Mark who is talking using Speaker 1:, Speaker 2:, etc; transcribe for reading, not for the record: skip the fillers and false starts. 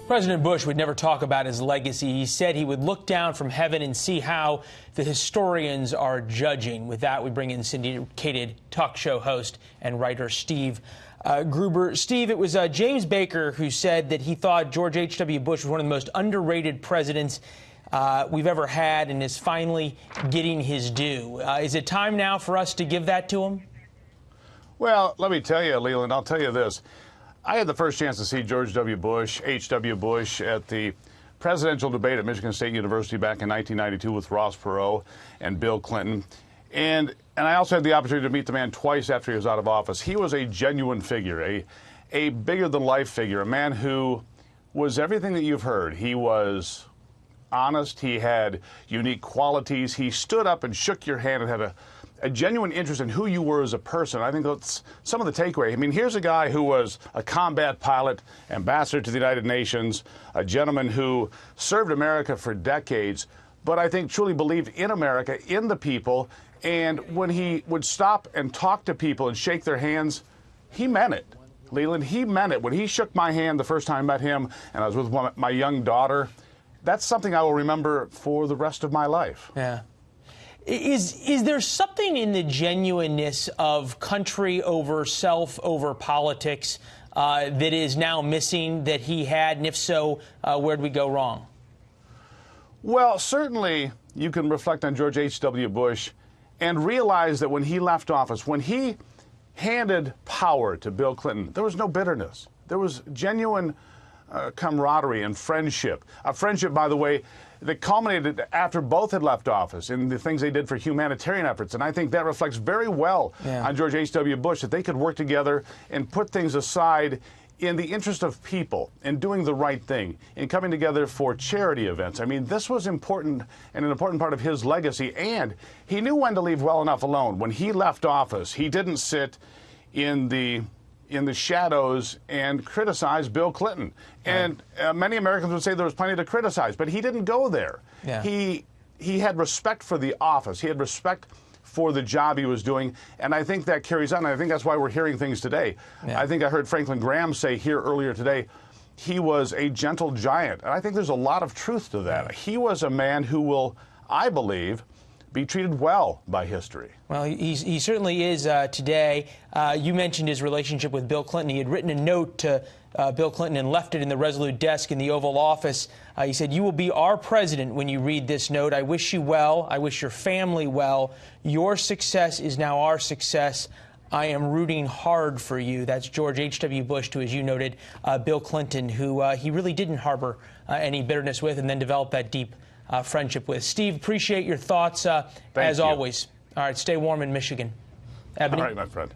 Speaker 1: President Bush would never talk about his legacy. He said he would look down from heaven and see how the historians are judging. With that, we bring in syndicated talk show host and writer Steve Gruber. Steve, it was James Baker who said that he thought George H.W. Bush was one of the most underrated presidents we've ever had and is finally getting his due. Is it time now for us to give that to him?
Speaker 2: Well, let me tell you, Leland, I'll tell you this. I had the first chance to see George W. Bush, H.W. Bush, at the presidential debate at Michigan State University back in 1992 with Ross Perot and Bill Clinton. And I also had the opportunity to meet the man twice after he was out of office. He was a genuine figure, a bigger-than-life figure, a man who was everything that you've heard. He was honest. He had unique qualities. He stood up and shook your hand and had a genuine interest in who you were as a person. I think that's some of the takeaway. I mean, here's a guy who was a combat pilot, ambassador to the United Nations, a gentleman who served America for decades, but I think truly believed in America, in the people, and when he would stop and talk to people and shake their hands, he meant it. Leland, he meant it. When he shook my hand the first time I met him, and I was with my young daughter, that's something I will remember for the rest of my life.
Speaker 1: Yeah. Is there something in the genuineness of country over self over politics that is now missing that he had? And if so, where'd we go wrong?
Speaker 2: Well, certainly you can reflect on George H.W. Bush and realize that when he left office, when he handed power to Bill Clinton, there was no bitterness. There was genuine camaraderie and friendship. A friendship, by the way, that culminated after both had left office in the things they did for humanitarian efforts. And I think that reflects very well on George H.W. Bush, that they could work together and put things aside in the interest of people and doing the right thing and coming together for charity events. I mean, this was important and an important part of his legacy. And he knew when to leave well enough alone. When he left office, he didn't sit in the shadows and criticize Bill Clinton. And many Americans would say there was plenty to criticize, but he didn't go there. Yeah. He had respect for the office. He had respect for the job he was doing, and I think that carries on. And I think that's why we're hearing things today. I think I heard Franklin Graham say here earlier today, he was a gentle giant. And I think there's a lot of truth to that. He was a man who will, I believe, be treated well by history.
Speaker 1: Well, he certainly is today. You mentioned his relationship with Bill Clinton. He had written a note to Bill Clinton and left it in the Resolute desk in the Oval Office. He said, "You will be our president when you read this note. I wish you well. I wish your family well. Your success is now our success. I am rooting hard for you." That's George H.W. Bush to, as you noted, Bill Clinton, who he really didn't harbor any bitterness with and then developed that deep friendship with. Steve, appreciate your thoughts as always. All right, stay warm in Michigan. Ebony?
Speaker 2: All right, my friend.